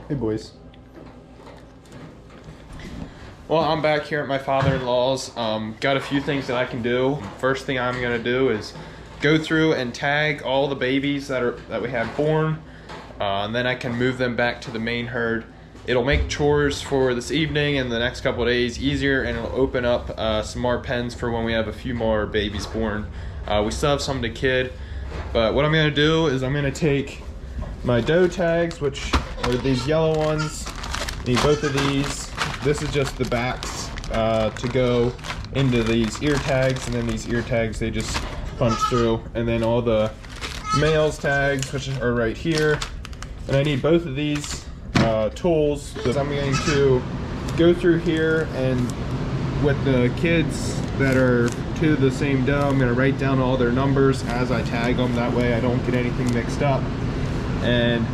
Hey boys. Well, I'm back here at my father-in-law's. Got a few things that I can do. First thing I'm gonna do is go through and tag all the babies that we have born, and then I can move them back to the main herd. It'll make chores for this evening and the next couple of days easier, and it'll open up some more pens for when we have a few more babies born. We still have some to kid, but what I'm gonna do is I'm gonna take my doe tags, which are these yellow ones. Need both of these. This is just the backs to go into these ear tags, and then these ear tags they just punch through, and then all the males tags, which are right here. And I need both of these tools, because I'm going to go through here, and with the kids that are to the same doe, I'm going to write down all their numbers as I tag them. That way I don't get anything mixed up. And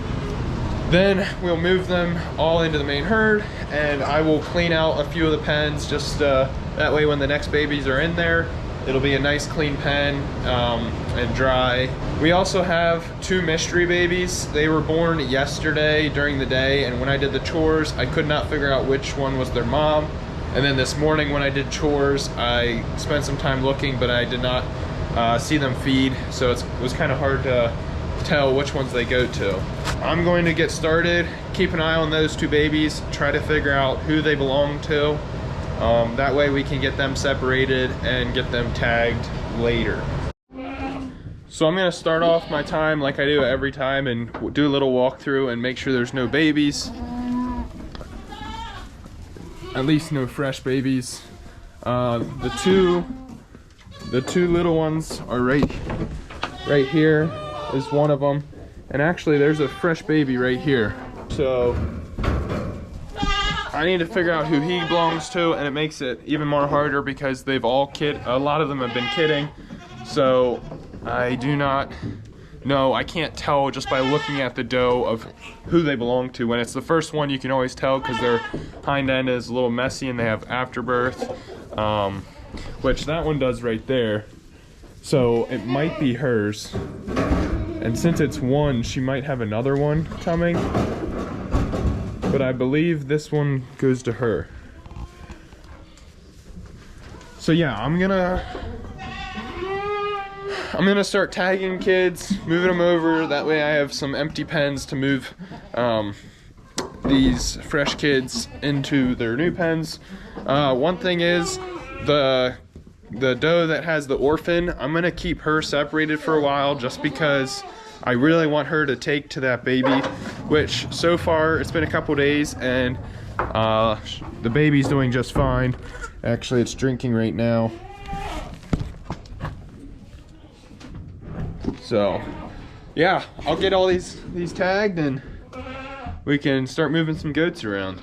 then we'll move them all into the main herd, and I will clean out a few of the pens, just that way when the next babies are in there, it'll be a nice clean pen and dry. We also have 2 mystery babies. They were born yesterday during the day, and when I did the chores, I could not figure out which one was their mom. And then this morning when I did chores, I spent some time looking, but I did not see them feed, so it was kind of hard to tell which ones they go to. I'm going to get started, keep an eye on those 2 babies, try to figure out who they belong to. That way we can get them separated and get them tagged later. So I'm gonna start off my time like I do every time and do a little walkthrough and make sure there's no babies. At least no fresh babies. The two little ones are right here is one of them, and actually there's a fresh baby right here, so I need to figure out who he belongs to, and it makes it even more harder because they've all a lot of them have been kidding, so I do not know. I can't tell just by looking at the doe of who they belong to. When it's the first one, you can always tell because their hind end is a little messy and they have afterbirth, which that one does right there, so it might be hers. And since it's one, she might have another one coming. But I believe this one goes to her. So yeah, I'm gonna start tagging kids, moving them over. That way I have some empty pens to move these fresh kids into their new pens. One thing is, the doe that has the orphan, I'm gonna keep her separated for a while just because I really want her to take to that baby, which so far it's been a couple days and the baby's doing just fine. Actually, it's drinking right now. So yeah, I'll get all these tagged and we can start moving some goats around.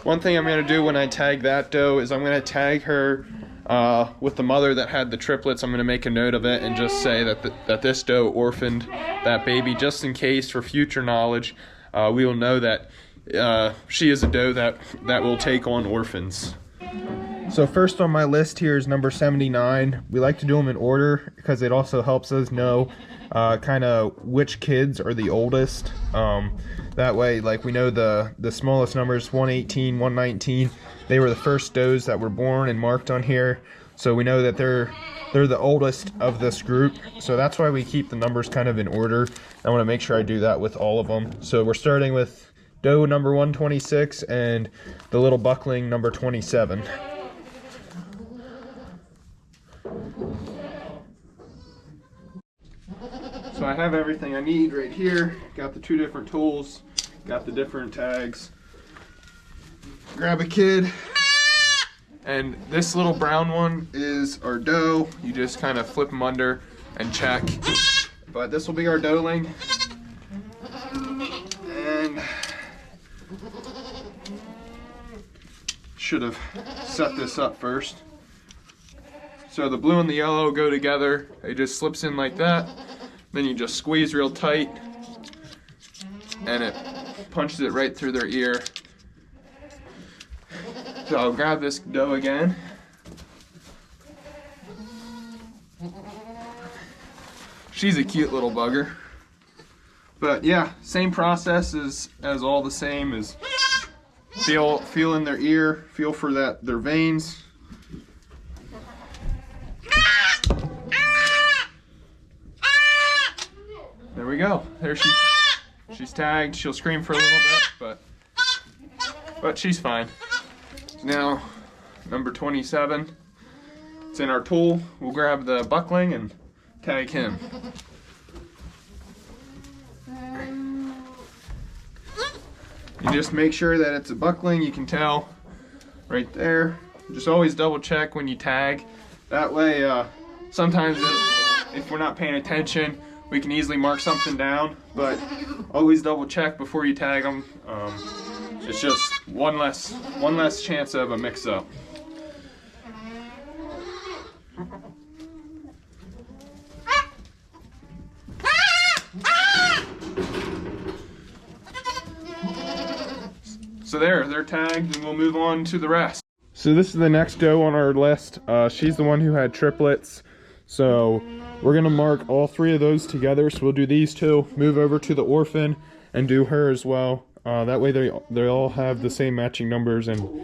One thing I'm gonna do when I tag that doe is I'm gonna tag her with the mother that had the triplets. I'm gonna make a note of it and just say that this doe orphaned that baby, just in case for future knowledge. We will know that she is a doe that will take on orphans. So first on my list here is number 79. We like to do them in order because it also helps us know kind of which kids are the oldest. That way, like, we know the smallest numbers, 118, 119, they were the first does that were born and marked on here. So we know that they're the oldest of this group. So that's why we keep the numbers kind of in order. I want to make sure I do that with all of them. So we're starting with doe number 126 and the little buckling number 27. So I have everything I need right here. Got the 2 different tools, got the different tags. Grab a kid. And this little brown one is our doe. You just kind of flip them under and check. But this will be our doeling. And should have set this up first. So the blue and the yellow go together. It just slips in like that. Then you just squeeze real tight and it punches it right through their ear. So I'll grab this doe again. She's a cute little bugger. But yeah, same process as all the same as feel in their ear, feel for their veins. There we go. There she's tagged. She'll scream for a little bit, but she's fine. Now, number 27. It's in our tool. We'll grab the buckling and tag him. You just make sure that it's a buckling. You can tell right there. Just always double check when you tag. That way, sometimes if we're not paying attention, we can easily mark something down, but always double check before you tag them. It's just one less chance of a mix-up. So they're tagged, and we'll move on to the rest. So this is the next doe on our list. She's the one who had triplets. So we're gonna mark all 3 of those together. So we'll do these 2, move over to the orphan, and do her as well. That way they all have the same matching numbers. And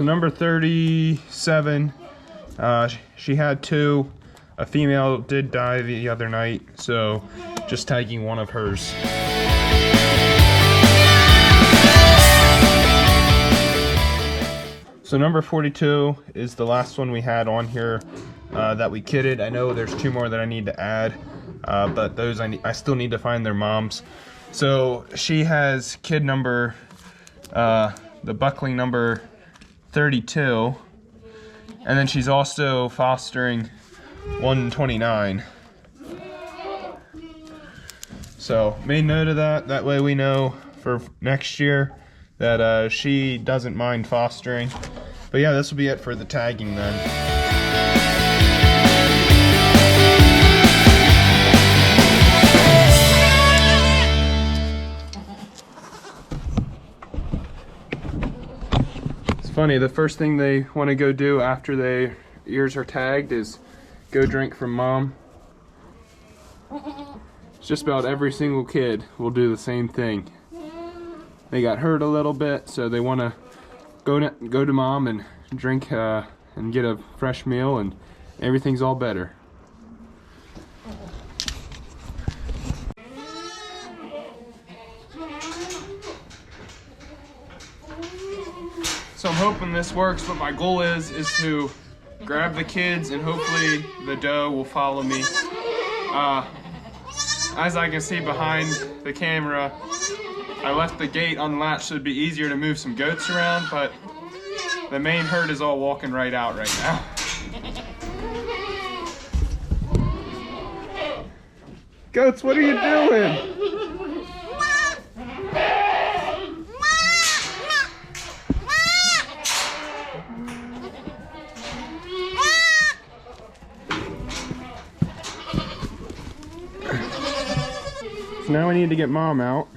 number 37, she had 2. A female did die the other night, so just tagging one of hers. So number 42 is the last one we had on here that we kidded. I know there's 2 more that I need to add, but those I still need to find their moms. So she has kid number, the buckling number 32, and then she's also fostering 129. So made note of that. That way we know for next year that she doesn't mind fostering. But yeah, this will be it for the tagging then. Funny, the first thing they want to go do after their ears are tagged is go drink from mom. Just about every single kid will do the same thing. They got hurt a little bit, so they want to go to mom and drink and get a fresh meal, and everything's all better. So I'm hoping this works, but my goal is to grab the kids and hopefully the doe will follow me. As I can see behind the camera, I left the gate unlatched so it'd be easier to move some goats around, but the main herd is all walking right out right now. Goats, what are you doing? So now we need to get mom out.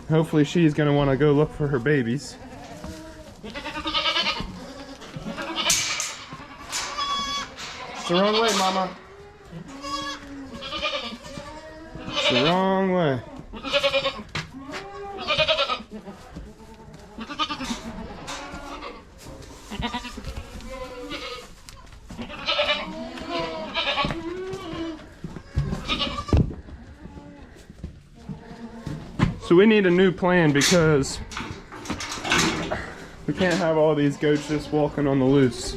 Hopefully she's gonna want to go look for her babies. It's the wrong way, mama. It's the wrong way. So we need a new plan because we can't have all these goats just walking on the loose.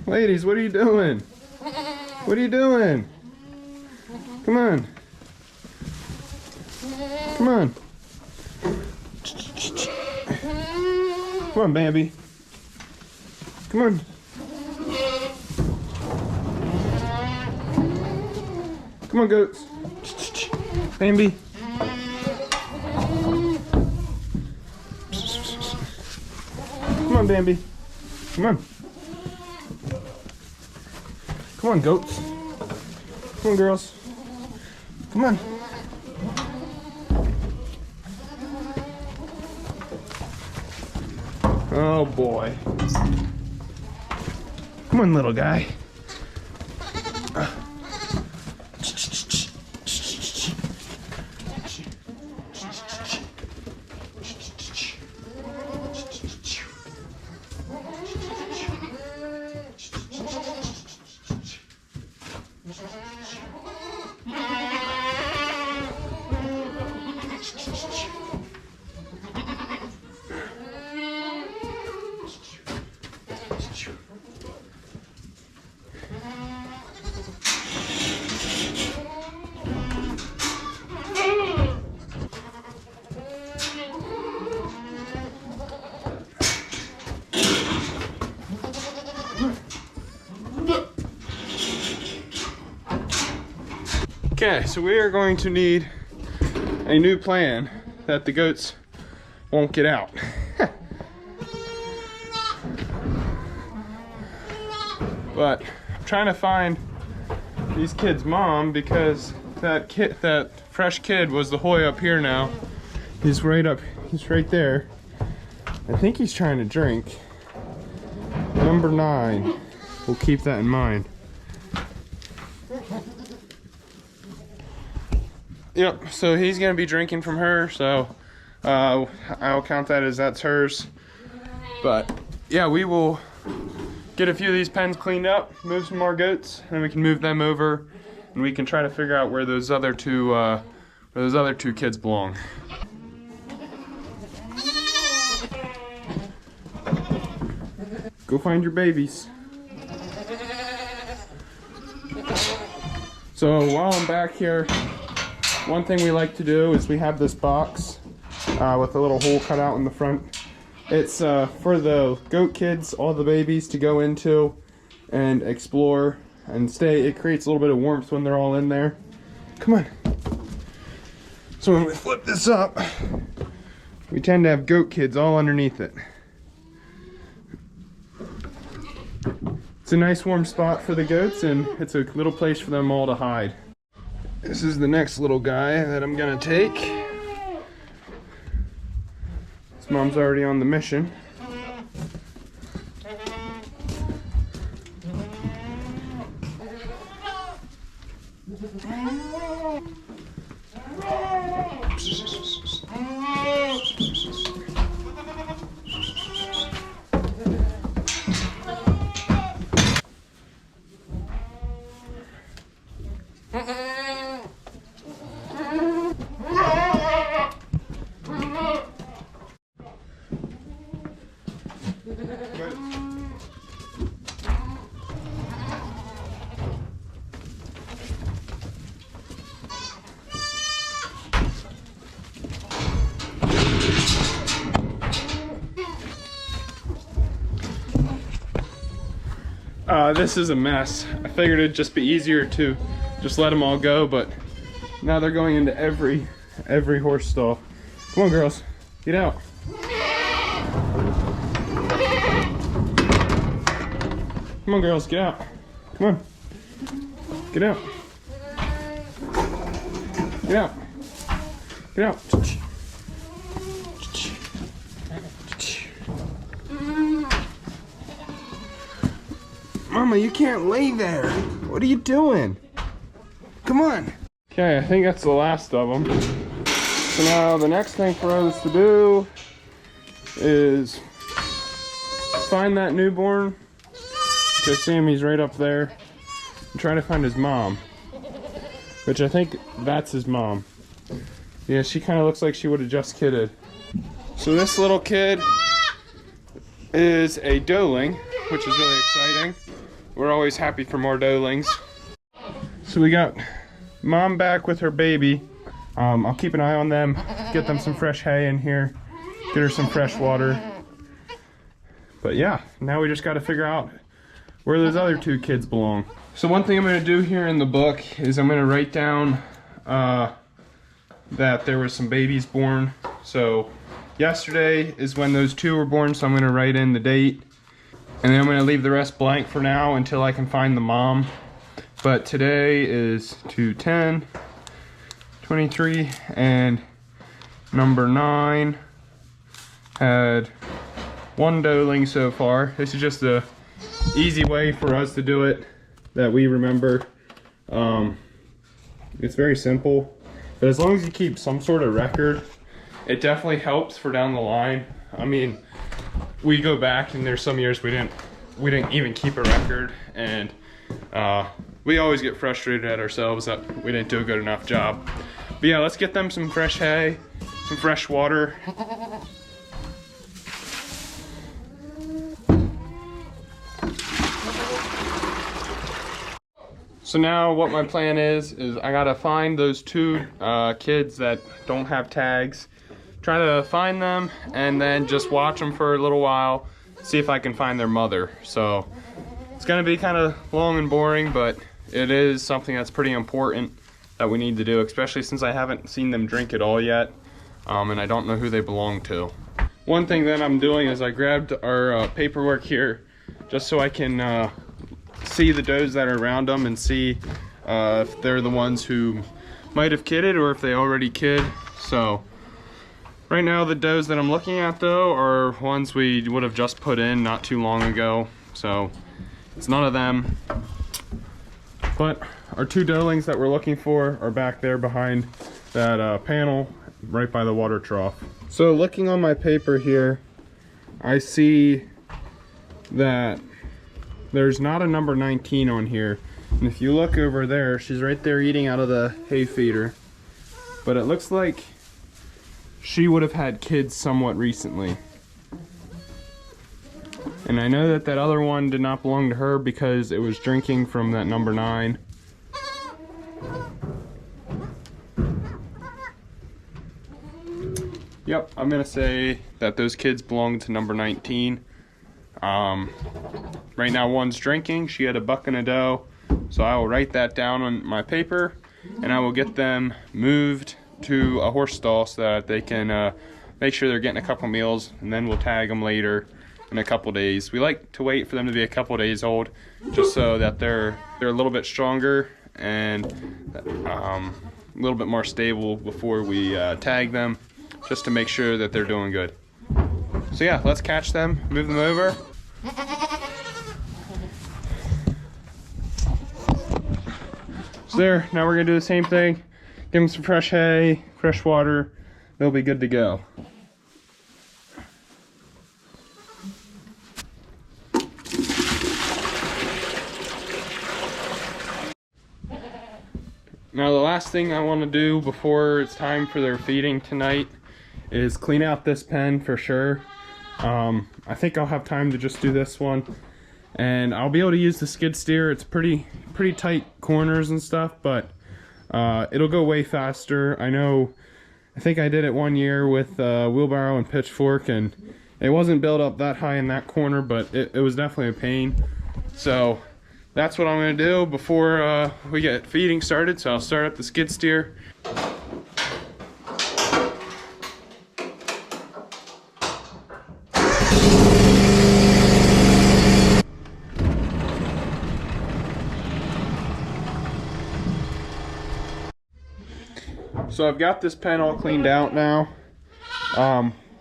Ladies, what are you doing? What are you doing? Come on. Come on. Come on, Bambi. Come on. Come on, goats. Bambi. Come on, Bambi. Come on. Come on, goats. Come on, girls. Come on. Oh boy. Come on, little guy. Okay, so we are going to need a new plan that the goats won't get out. But I'm trying to find these kids' mom because that fresh kid was the Hoy up here now. He's right there. I think he's trying to drink. Number 9. We'll keep that in mind. Yep, so he's gonna be drinking from her, so I'll count that as that's hers. But yeah, we will get a few of these pens cleaned up, move some more goats, and we can move them over, and we can try to figure out where those other two kids belong. Go find your babies. So while I'm back here, one thing we like to do is we have this box with a little hole cut out in the front. It's for the goat kids, all the babies, to go into and explore and stay. It creates a little bit of warmth when they're all in there. Come on. So when we flip this up, we tend to have goat kids all underneath it. It's a nice warm spot for the goats, and it's a little place for them all to hide. This is the next little guy that I'm gonna take. His mom's already on the mission. This is a mess. I figured it'd just be easier to just let them all go, but now they're going into every horse stall. Come on, girls, get out. Come on, girls, get out. Come on, get out. Get out. Get out. Mama, you can't lay there. What are you doing? Come on. Okay, I think that's the last of them. So now the next thing for us to do is find that newborn. I see him, he's right up there. And try to find his mom, which I think that's his mom. Yeah, she kind of looks like she would have just kidded. So this little kid is a doeling, which is really exciting. we're always happy for more doelings. So we got mom back with her baby. I'll keep an eye on them, get them some fresh hay in here, get her some fresh water. But yeah, now we just got to figure out where those other two kids belong. So one thing I'm going to do here in the book is I'm going to write down that there was some babies born. So yesterday is when those two were born, so I'm going to write in the date. And then I'm going to leave the rest blank for now until I can find the mom. But today is 2/10, 23, and number 9 had 1 doeling so far. This is just a easy way for us to do it that we remember. It's very simple, but as long as you keep some sort of record, it definitely helps for down the line. I mean, we go back and there's some years we didn't even keep a record, and we always get frustrated at ourselves that we didn't do a good enough job. But yeah, let's get them some fresh hay, some fresh water. So now what my plan is I gotta find those two kids that don't have tags, try to find them, and then just watch them for a little while, see if I can find their mother. So it's gonna be kind of long and boring, but it is something that's pretty important that we need to do, especially since I haven't seen them drink at all yet, and I don't know who they belong to. One thing that I'm doing is I grabbed our paperwork here just so I can see the does that are around them and see if they're the ones who might have kidded or if they already kid. So right now the does that I'm looking at though are ones we would have just put in not too long ago, so it's none of them. But our two doelings that we're looking for are back there behind that panel right by the water trough. So looking on my paper here, I see that there's not a number 19 on here. And if you look over there, she's right there eating out of the hay feeder. But it looks like she would have had kids somewhat recently. And I know that that other one did not belong to her because it was drinking from that number 9. Yep, I'm gonna say that those kids belong to number 19. Right now one's drinking, she had a buck and a doe, so I will write that down on my paper and I will get them moved to a horse stall so that they can make sure they're getting a couple meals, and then we'll tag them later in a couple days. We like to wait for them to be a couple days old just so that they're a little bit stronger and a little bit more stable before we tag them, just to make sure that they're doing good. So yeah, let's catch them, move them over. So there, now we're gonna do the same thing. Give them some fresh hay, fresh water. They'll be good to go. Now the last thing I want to do before it's time for their feeding tonight is clean out this pen for sure. I think I'll have time to just do this one, and I'll be able to use the skid steer. It's pretty tight corners and stuff, but it'll go way faster. I think I did it one year with wheelbarrow and pitchfork, and it wasn't built up that high in that corner, but it was definitely a pain. So that's what I'm gonna do before we get feeding started. So I'll start up the skid steer. So I've got this pen all cleaned out now.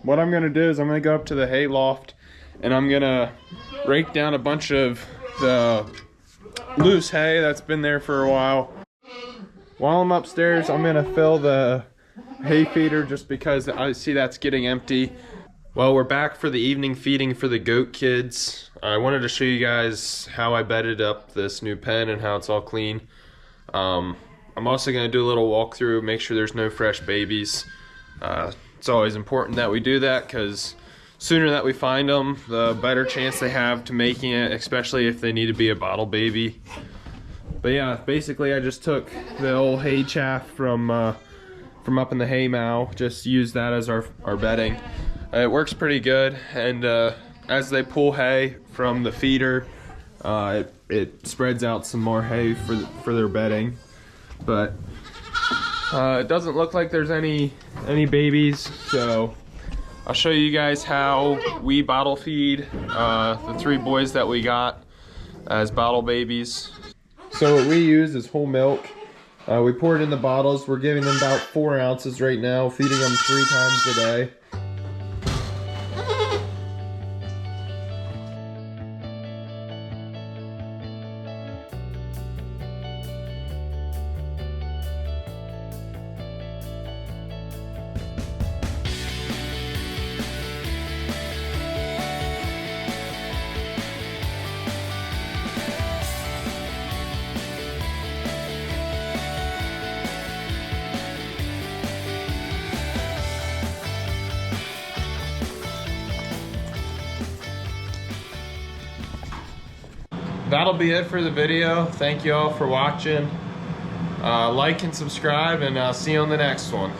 What I'm gonna do is I'm gonna go up to the hay loft and I'm gonna rake down a bunch of the loose hay that's been there for a while. While I'm upstairs, I'm gonna fill the hay feeder just because I see that's getting empty. Well, we're back for the evening feeding for the goat kids. I wanted to show you guys how I bedded up this new pen and how it's all clean. I'm also going to do a little walkthrough, make sure there's no fresh babies. It's always important that we do that because sooner that we find them, the better chance they have to making it, especially if they need to be a bottle baby. But yeah, basically I just took the old hay chaff from up in the hay mow, just used that as our bedding. It works pretty good, and as they pull hay from the feeder, it spreads out some more hay for their bedding. But it doesn't look like there's any babies, so I'll show you guys how we bottle feed the 3 boys that we got as bottle babies. So what we use is whole milk. We pour it in the bottles. We're giving them about 4 ounces right now, feeding them 3 times a day. That'll be it for the video. Thank you all for watching. Like and subscribe, and I'll see you on the next one.